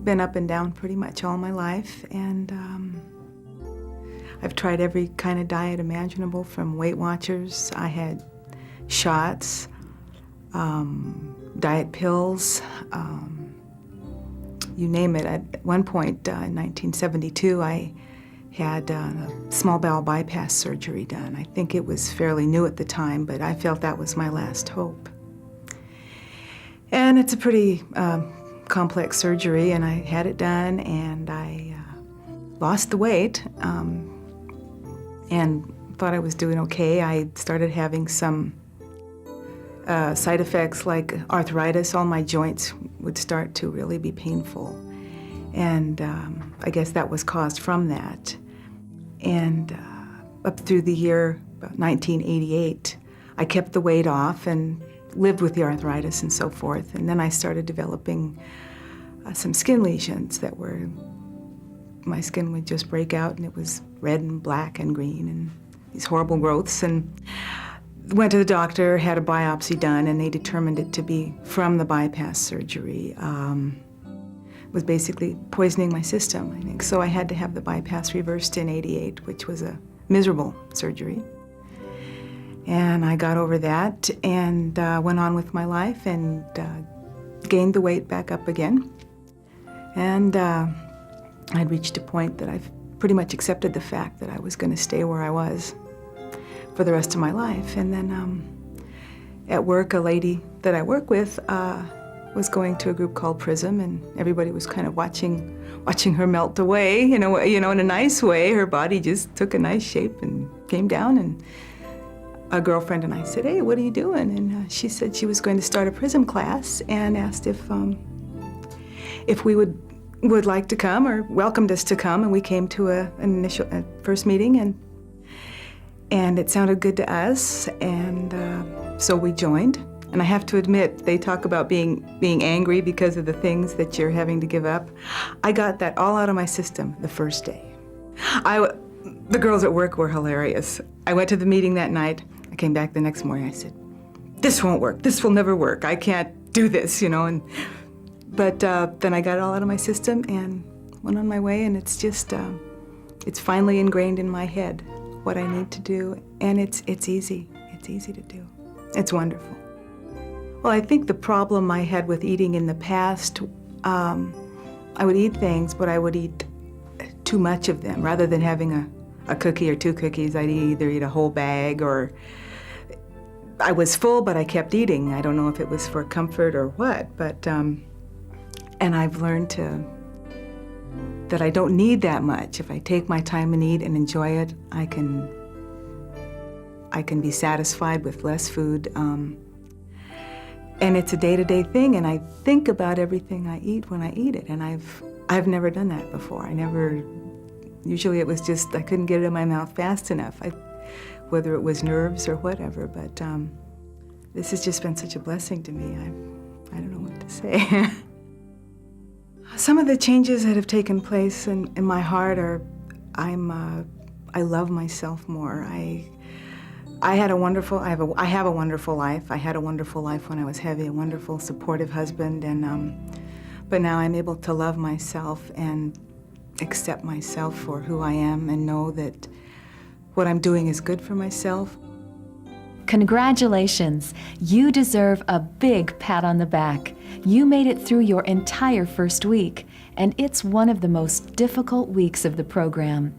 been up and down pretty much all my life, and I've tried every kind of diet imaginable, from Weight Watchers. I had shots, diet pills, you name it. At one point in 1972, I had small bowel bypass surgery done. I think it was fairly new at the time, but I felt that was my last hope. And it's a pretty complex surgery, and I had it done, and I lost the weight and thought I was doing okay. I started having some side effects like arthritis. All my joints would start to really be painful, and I guess that was caused from that. And up through the year about 1988, I kept the weight off and lived with the arthritis and so forth. And then I started developing some skin lesions that were, my skin would just break out, and it was red and black and green and these horrible growths. And went to the doctor, had a biopsy done, and they determined it to be from the bypass surgery. Was basically poisoning my system, I think. So I had to have the bypass reversed in '88, which was a miserable surgery. And I got over that and went on with my life and gained the weight back up again. And I'd reached a point that I've pretty much accepted the fact that I was going to stay where I was for the rest of my life. And then at work, a lady that I work with was going to a group called PRISM, and everybody was kind of watching her melt away, you know, in a nice way. Her body just took a nice shape and came down, and a girlfriend and I said, "Hey, what are you doing?" And she said she was going to start a PRISM class and asked if we would like to come, or welcomed us to come. And we came to an first meeting, and it sounded good to us, and so we joined. And I have to admit, they talk about being angry because of the things that you're having to give up. I got that all out of my system the first day. The girls at work were hilarious. I went to the meeting that night. I came back the next morning. I said, "This won't work. This will never work. I can't do this," you know. But then I got it all out of my system and went on my way. And it's just, it's finally ingrained in my head what I need to do, and it's easy. It's easy to do. It's wonderful. Well, I think the problem I had with eating in the past, I would eat things, but I would eat too much of them. Rather than having a cookie or two cookies, I'd either eat a whole bag, or I was full, but I kept eating. I don't know if it was for comfort or what, but, and I've learned that I don't need that much. If I take my time and eat and enjoy it, I can be satisfied with less food. And it's a day-to-day thing, and I think about everything I eat when I eat it, and I've never done that before. Usually it was just I couldn't get it in my mouth fast enough, whether it was nerves or whatever, but this has just been such a blessing to me. I don't know what to say. Some of the changes that have taken place in my heart are, I love myself more. I have a wonderful life. I had a wonderful life when I was heavy, a wonderful, supportive husband, and but now I'm able to love myself and accept myself for who I am, and know that what I'm doing is good for myself. Congratulations! You deserve a big pat on the back. You made it through your entire first week, and it's one of the most difficult weeks of the program.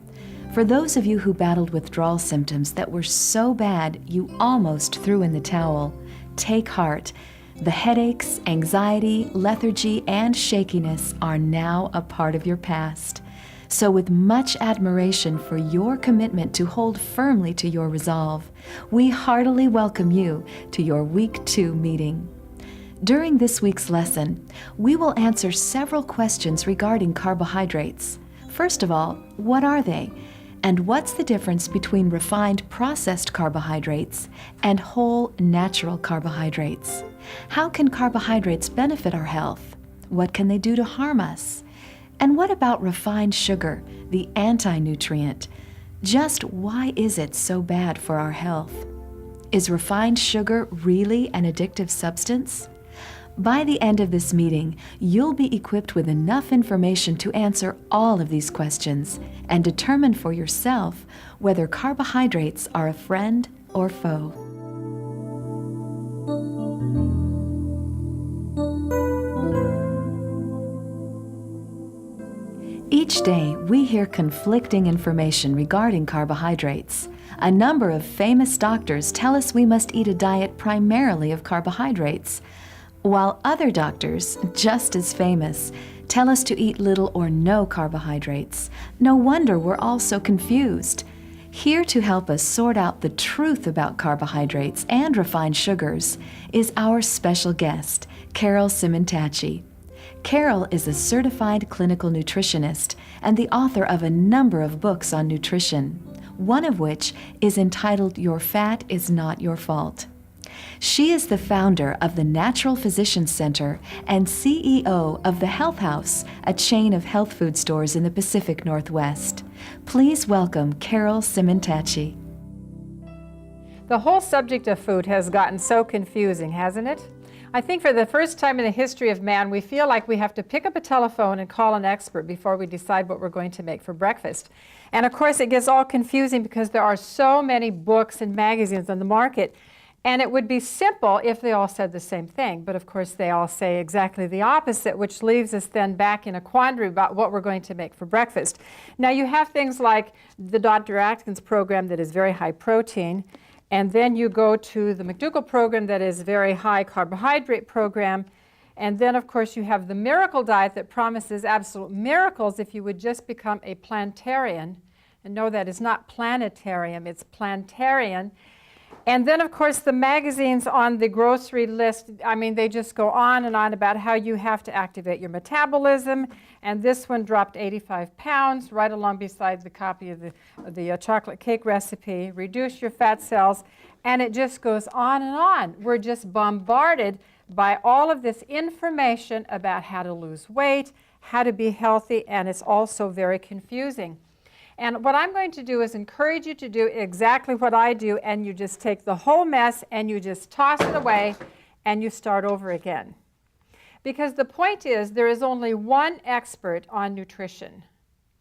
For those of you who battled withdrawal symptoms that were so bad you almost threw in the towel, take heart. The headaches, anxiety, lethargy, and shakiness are now a part of your past. So with much admiration for your commitment to hold firmly to your resolve, we heartily welcome you to your Week 2 meeting. During this week's lesson, we will answer several questions regarding carbohydrates. First of all, what are they? And what's the difference between refined processed carbohydrates and whole natural carbohydrates? How can carbohydrates benefit our health? What can they do to harm us? And what about refined sugar, the anti-nutrient? Just why is it so bad for our health? Is refined sugar really an addictive substance? By the end of this meeting, you'll be equipped with enough information to answer all of these questions and determine for yourself whether carbohydrates are a friend or foe. Each day, we hear conflicting information regarding carbohydrates. A number of famous doctors tell us we must eat a diet primarily of carbohydrates, while other doctors, just as famous, tell us to eat little or no carbohydrates. No wonder we're all so confused. Here to help us sort out the truth about carbohydrates and refined sugars is our special guest, Carol Simontachi. Carol is a certified clinical nutritionist and the author of a number of books on nutrition, one of which is entitled Your Fat is Not Your Fault. She is the founder of the Natural Physician Center and CEO of the Health House, a chain of health food stores in the Pacific Northwest. Please welcome Carol Simontachi. The whole subject of food has gotten so confusing, hasn't it? I think for the first time in the history of man, we feel like we have to pick up a telephone and call an expert before we decide what we're going to make for breakfast. And of course, it gets all confusing because there are so many books and magazines on the market. And it would be simple if they all said the same thing. But of course, they all say exactly the opposite, which leaves us then back in a quandary about what we're going to make for breakfast. Now, you have things like the Dr. Atkins program that is very high protein. And then you go to the McDougall program that is very high carbohydrate program. And then, of course, you have the miracle diet that promises absolute miracles if you would just become a plantarian. And no, that is not planetarium, it's plantarian. And then, of course, the magazines on the grocery list, I mean, they just go on and on about how you have to activate your metabolism. And this one dropped 85 pounds right along beside the copy of the chocolate cake recipe, reduce your fat cells, and it just goes on and on. We're just bombarded by all of this information about how to lose weight, how to be healthy, and it's also very confusing. And what I'm going to do is encourage you to do exactly what I do, and you just take the whole mess and you just toss it away and you start over again. Because the point is, there is only one expert on nutrition.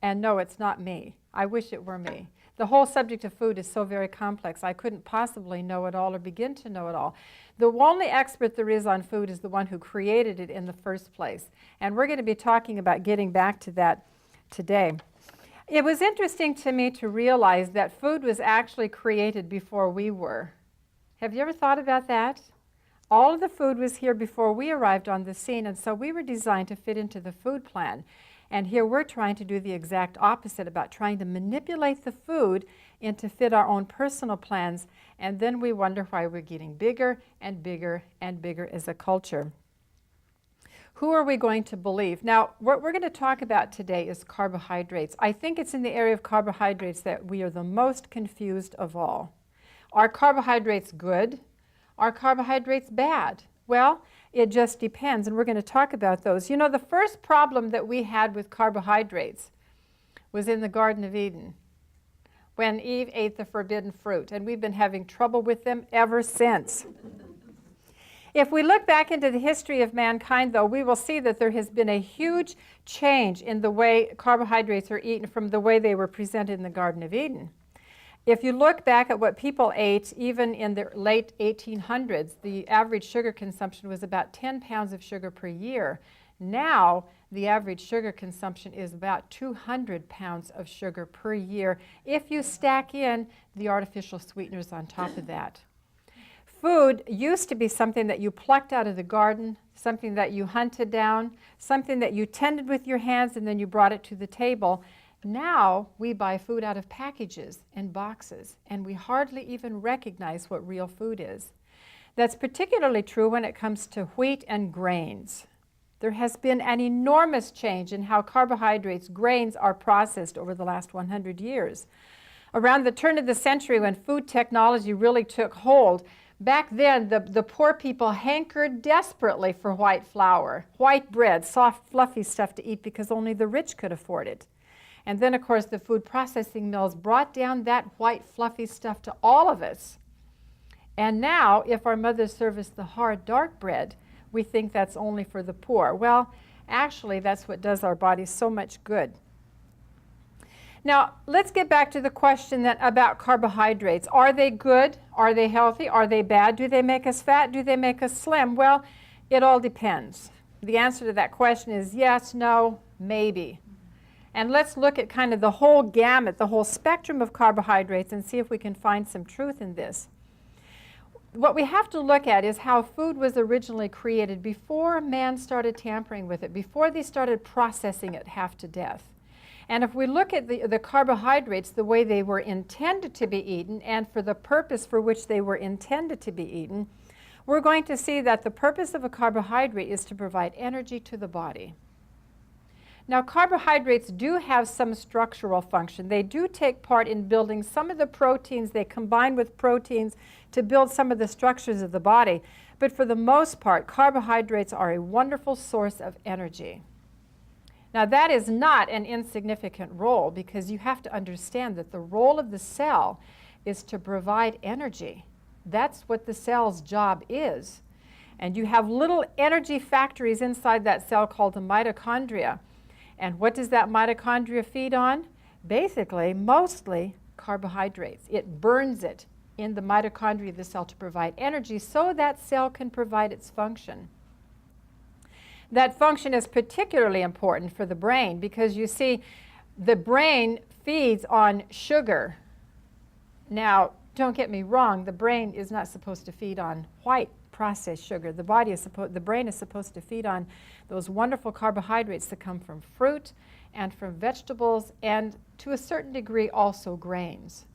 And no, it's not me. I wish it were me. The whole subject of food is so very complex. I couldn't possibly know it all or begin to know it all. The only expert there is on food is the one who created it in the first place. And we're going to be talking about getting back to that today. It was interesting to me to realize that food was actually created before we were. Have you ever thought about that? All of the food was here before we arrived on the scene, and so we were designed to fit into the food plan. And here we're trying to do the exact opposite, about trying to manipulate the food into fit our own personal plans, and then we wonder why we're getting bigger and bigger and bigger as a culture. Who are we going to believe? Now, what we're going to talk about today is carbohydrates. I think it's in the area of carbohydrates that we are the most confused of all. Are carbohydrates good? Are carbohydrates bad? Well, it just depends, and we're going to talk about those. You know, the first problem that we had with carbohydrates was in the Garden of Eden, when Eve ate the forbidden fruit, and we've been having trouble with them ever since. If we look back into the history of mankind, though, we will see that there has been a huge change in the way carbohydrates are eaten from the way they were presented in the Garden of Eden. If you look back at what people ate, even in the late 1800s, the average sugar consumption was about 10 pounds of sugar per year. Now, the average sugar consumption is about 200 pounds of sugar per year if you stack in the artificial sweeteners on top of that. Food used to be something that you plucked out of the garden, something that you hunted down, something that you tended with your hands, and then you brought it to the table. Now we buy food out of packages and boxes, and we hardly even recognize what real food is. That's particularly true when it comes to wheat and grains. There has been an enormous change in how carbohydrates, grains, are processed over the last 100 years. Around the turn of the century, when food technology really took hold, back then, the poor people hankered desperately for white flour, white bread, soft, fluffy stuff to eat because only the rich could afford it. And then, of course, the food processing mills brought down that white, fluffy stuff to all of us. And now, if our mothers serve us the hard, dark bread, we think that's only for the poor. Well, actually, that's what does our bodies so much good. Now, let's get back to the question then about carbohydrates. Are they good? Are they healthy? Are they bad? Do they make us fat? Do they make us slim? Well, it all depends. The answer to that question is yes, no, maybe. And let's look at kind of the whole gamut, the whole spectrum of carbohydrates and see if we can find some truth in this. What we have to look at is how food was originally created before man started tampering with it, before they started processing it half to death. And if we look at the carbohydrates, the way they were intended to be eaten and for the purpose for which they were intended to be eaten, we're going to see that the purpose of a carbohydrate is to provide energy to the body. Now, carbohydrates do have some structural function. They do take part in building some of the proteins. They combine with proteins to build some of the structures of the body. But for the most part, carbohydrates are a wonderful source of energy. Now, that is not an insignificant role, because you have to understand that the role of the cell is to provide energy. That's what the cell's job is. And you have little energy factories inside that cell called the mitochondria. And what does that mitochondria feed on? Basically, mostly carbohydrates. It burns it in the mitochondria of the cell to provide energy so that cell can provide its function. That function is particularly important for the brain because, you see, the brain feeds on sugar. Now, don't get me wrong, the brain is not supposed to feed on white processed sugar. The brain is supposed to feed on those wonderful carbohydrates that come from fruit and from vegetables and, to a certain degree, also grains.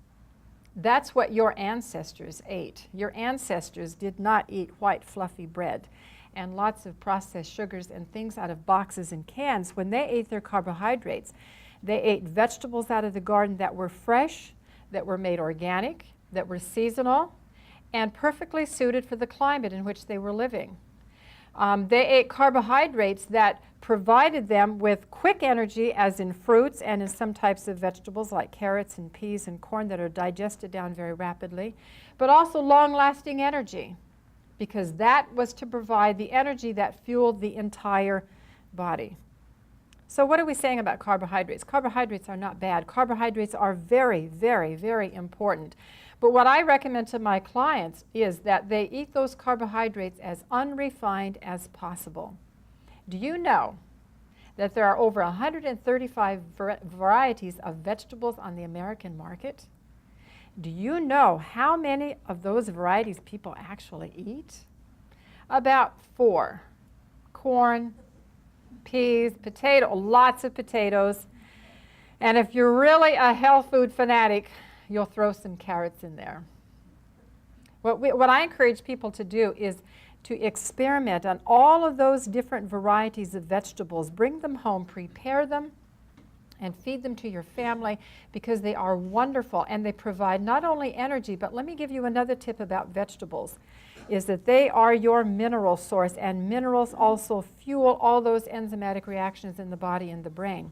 That's what your ancestors ate. Your ancestors did not eat white, fluffy bread and lots of processed sugars and things out of boxes and cans. When they ate their carbohydrates, they ate vegetables out of the garden that were fresh, that were made organic, that were seasonal, and perfectly suited for the climate in which they were living. They ate carbohydrates that provided them with quick energy, as in fruits and in some types of vegetables like carrots and peas and corn that are digested down very rapidly, but also long-lasting energy, because that was to provide the energy that fueled the entire body. So what are we saying about carbohydrates? Carbohydrates are not bad. Carbohydrates are very, very, very important. But what I recommend to my clients is that they eat those carbohydrates as unrefined as possible. Do you know that there are over 135 varieties of vegetables on the American market? Do you know how many of those varieties people actually eat? About 4. Corn, peas, potato, lots of potatoes. And if you're really a health food fanatic, you'll throw some carrots in there. What I encourage people to do is to experiment on all of those different varieties of vegetables. Bring them home, prepare them, and feed them to your family, because they are wonderful and they provide not only energy, but let me give you another tip about vegetables, is that they are your mineral source, and minerals also fuel all those enzymatic reactions in the body and the brain.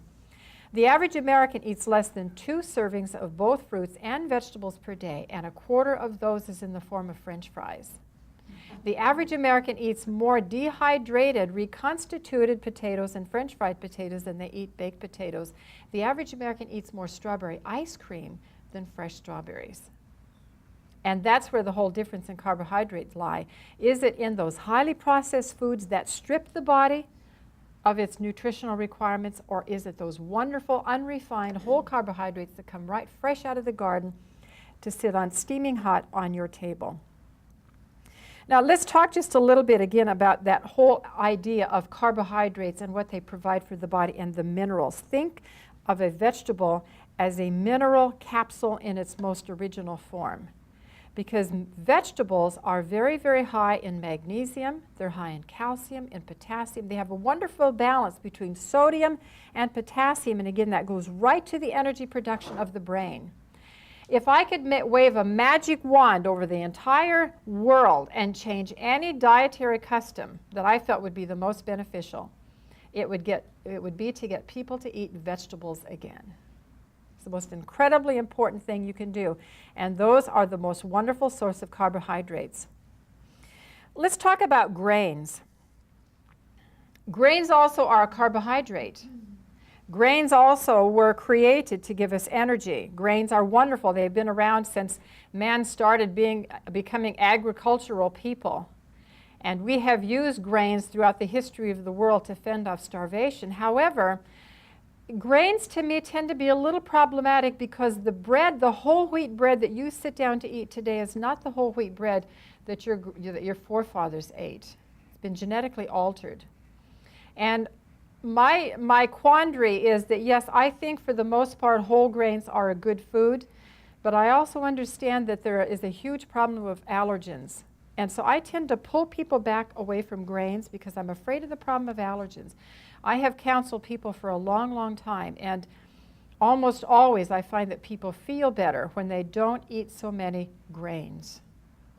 The average American eats less than 2 servings of both fruits and vegetables per day, and a quarter of those is in the form of French fries. The average American eats more dehydrated, reconstituted potatoes and French fried potatoes than they eat baked potatoes. The average American eats more strawberry ice cream than fresh strawberries. And that's where the whole difference in carbohydrates lie. Is it in those highly processed foods that strip the body of its nutritional requirements, or is it those wonderful, unrefined, whole carbohydrates that come right fresh out of the garden to sit on steaming hot on your table? Now, let's talk just a little bit again about that whole idea of carbohydrates and what they provide for the body and the minerals. Think of a vegetable as a mineral capsule in its most original form, because vegetables are very, very high in magnesium, they're high in calcium, in potassium. They have a wonderful balance between sodium and potassium, and again, that goes right to the energy production of the brain. If I could wave a magic wand over the entire world and change any dietary custom that I felt would be the most beneficial, it would be to get people to eat vegetables again. It's the most incredibly important thing you can do, and those are the most wonderful source of carbohydrates. Let's talk about grains. Grains also are a carbohydrate. Grains also were created to give us energy. Grains are wonderful. They've been around since man started becoming agricultural people. And we have used grains throughout the history of the world to fend off starvation. However, grains to me tend to be a little problematic because the bread, the whole wheat bread that you sit down to eat today is not the whole wheat bread that your forefathers ate. It's been genetically altered. And my quandary is that, yes, I think for the most part whole grains are a good food, but I also understand that there is a huge problem of allergens. And so I tend to pull people back away from grains because I'm afraid of the problem of allergens. I have counseled people for a long, long time, and almost always I find that people feel better when they don't eat so many grains.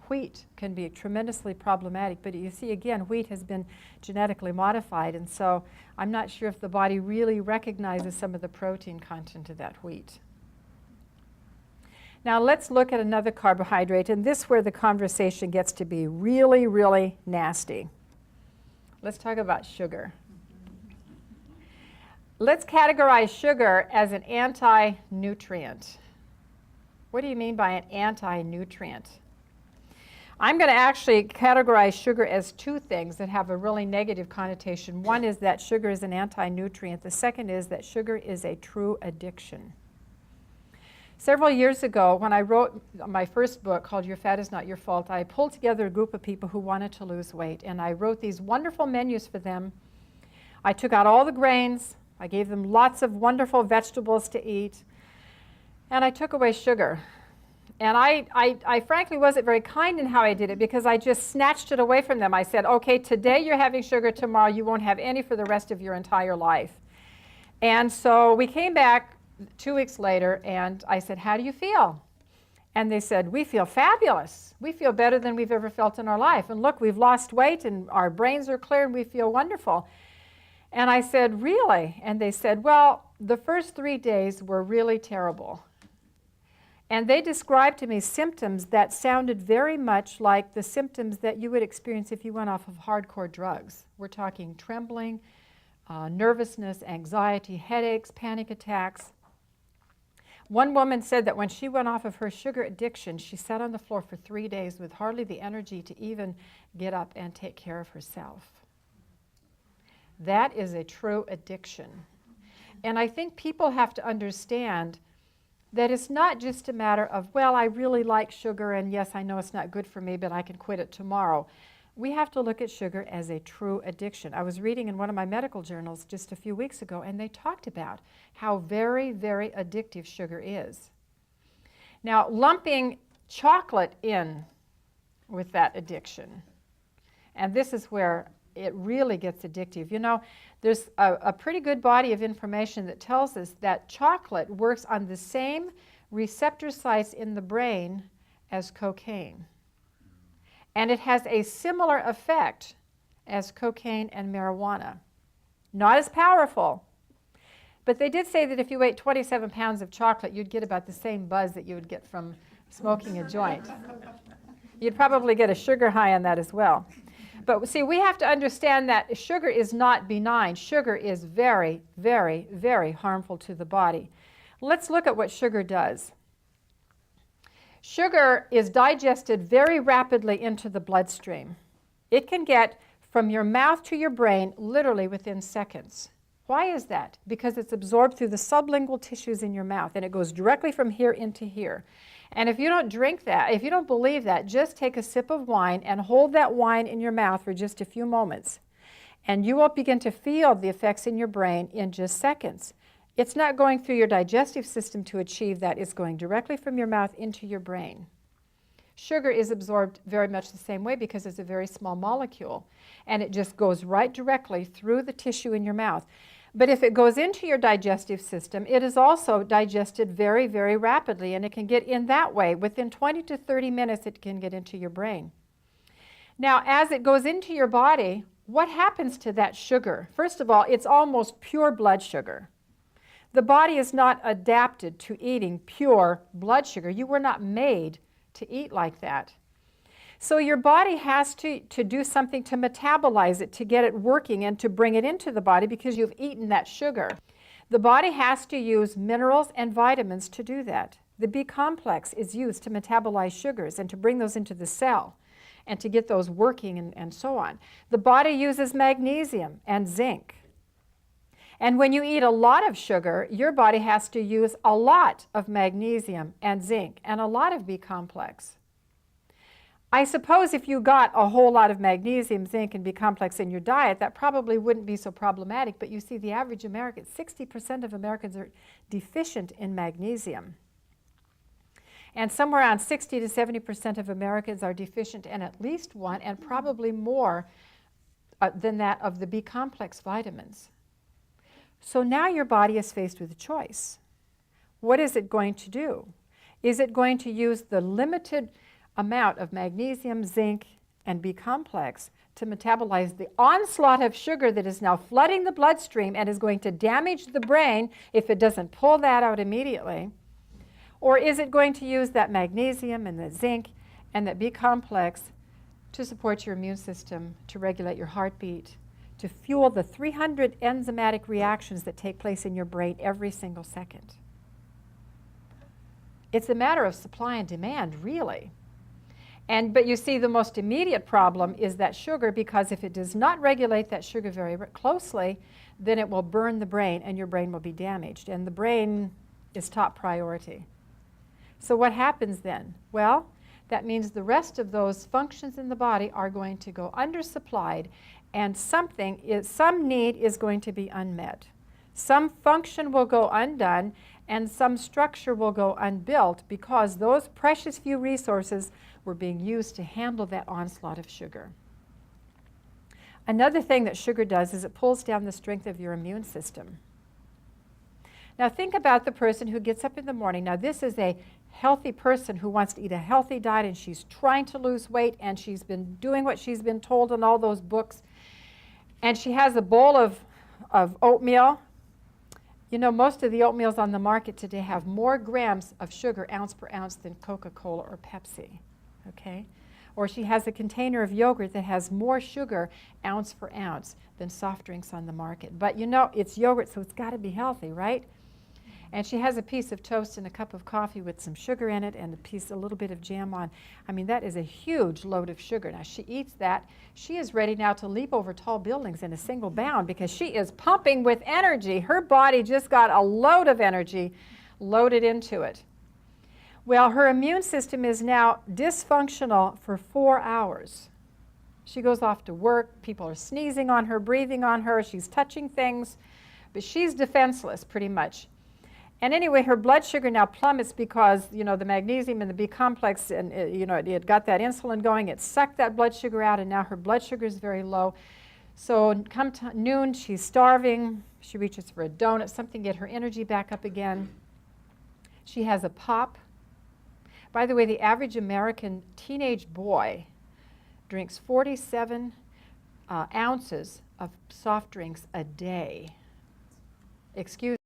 Wheat can be tremendously problematic, but you see, again, wheat has been genetically modified, and so I'm not sure if the body really recognizes some of the protein content of that wheat. Now let's look at another carbohydrate, and this is where the conversation gets to be really, really nasty. Let's talk about sugar. Let's categorize sugar as an anti-nutrient. What do you mean by an anti-nutrient? I'm going to actually categorize sugar as two things that have a really negative connotation. One is that sugar is an anti-nutrient. The second is that sugar is a true addiction. Several years ago, when I wrote my first book called Your Fat Is Not Your Fault, I pulled together a group of people who wanted to lose weight, and I wrote these wonderful menus for them. I took out all the grains, I gave them lots of wonderful vegetables to eat, and I took away sugar. And I frankly wasn't very kind in how I did it because I just snatched it away from them. I said, okay, today you're having sugar, tomorrow you won't have any for the rest of your entire life. And so we came back 2 weeks later, and I said, how do you feel? And they said, we feel fabulous. We feel better than we've ever felt in our life. And look, we've lost weight, and our brains are clear, and we feel wonderful. And I said, really? And they said, well, the first 3 days were really terrible. And they described to me symptoms that sounded very much like the symptoms that you would experience if you went off of hardcore drugs. We're talking trembling, nervousness, anxiety, headaches, panic attacks. One woman said that when she went off of her sugar addiction, she sat on the floor for 3 days with hardly the energy to even get up and take care of herself. That is a true addiction. And I think people have to understand that it's not just a matter of, well, I really like sugar, and yes, I know it's not good for me, but I can quit it tomorrow. We have to look at sugar as a true addiction. I was reading in one of my medical journals just a few weeks ago, and they talked about how very, very addictive sugar is. Now, lumping chocolate in with that addiction, and this is where it really gets addictive. You know, there's a pretty good body of information that tells us that chocolate works on the same receptor sites in the brain as cocaine. And it has a similar effect as cocaine and marijuana. Not as powerful, but they did say that if you ate 27 pounds of chocolate, you'd get about the same buzz that you would get from smoking a joint. You'd probably get a sugar high on that as well. But see, we have to understand that sugar is not benign. Sugar is very, very, very harmful to the body. Let's look at what sugar does. Sugar is digested very rapidly into the bloodstream. It can get from your mouth to your brain literally within seconds. Why is that? Because it's absorbed through the sublingual tissues in your mouth, and it goes directly from here into here. And if you don't drink that, if you don't believe that, just take a sip of wine and hold that wine in your mouth for just a few moments. And you will begin to feel the effects in your brain in just seconds. It's not going through your digestive system to achieve that. It's going directly from your mouth into your brain. Sugar is absorbed very much the same way because it's a very small molecule. And it just goes right directly through the tissue in your mouth. But if it goes into your digestive system, it is also digested very, very rapidly, and it can get in that way. Within 20 to 30 minutes, it can get into your brain. Now, as it goes into your body, what happens to that sugar? First of all, it's almost pure blood sugar. The body is not adapted to eating pure blood sugar. You were not made to eat like that. So your body has to do something to metabolize it, to get it working and to bring it into the body because you've eaten that sugar. The body has to use minerals and vitamins to do that. The B complex is used to metabolize sugars and to bring those into the cell and to get those working and so on. The body uses magnesium and zinc. And when you eat a lot of sugar, your body has to use a lot of magnesium and zinc and a lot of B complex. I suppose if you got a whole lot of magnesium, zinc, and B complex in your diet, that probably wouldn't be so problematic. But you see, the average American, 60% of Americans are deficient in magnesium. And somewhere around 60 to 70% of Americans are deficient in at least one, and probably more than that of the B complex vitamins. So now your body is faced with a choice. What is it going to do? Is it going to use the limited amount of magnesium, zinc, and B complex to metabolize the onslaught of sugar that is now flooding the bloodstream and is going to damage the brain if it doesn't pull that out immediately? Or is it going to use that magnesium and the zinc and that B complex to support your immune system, to regulate your heartbeat, to fuel the 300 enzymatic reactions that take place in your brain every single second? It's a matter of supply and demand, really. But you see, the most immediate problem is that sugar, because if it does not regulate that sugar very closely, then it will burn the brain and your brain will be damaged. And the brain is top priority. So what happens then? Well, that means the rest of those functions in the body are going to go undersupplied, and some need is going to be unmet. Some function will go undone, and some structure will go unbuilt because those precious few resources were being used to handle that onslaught of sugar. Another thing that sugar does is it pulls down the strength of your immune system. Now think about the person who gets up in the morning. Now this is a healthy person who wants to eat a healthy diet, and she's trying to lose weight, and she's been doing what she's been told in all those books. And she has a bowl of oatmeal. You know, most of the oatmeals on the market today have more grams of sugar ounce per ounce than Coca-Cola or Pepsi, okay? Or she has a container of yogurt that has more sugar ounce for ounce than soft drinks on the market. But you know, it's yogurt, so it's got to be healthy, right? And she has a piece of toast and a cup of coffee with some sugar in it and a little bit of jam on. I mean, that is a huge load of sugar. Now, she eats that. She is ready now to leap over tall buildings in a single bound because she is pumping with energy. Her body just got a load of energy loaded into it. Well, her immune system is now dysfunctional for 4 hours. She goes off to work. People are sneezing on her, breathing on her. She's touching things, but she's defenseless pretty much. And anyway, her blood sugar now plummets because, you know, the magnesium and the B complex, and you know, it got that insulin going. It sucked that blood sugar out, and now her blood sugar is very low. So come noon, she's starving. She reaches for a donut, something to get her energy back up again. She has a pop. By the way, the average American teenage boy drinks 47 ounces of soft drinks a day. Excuse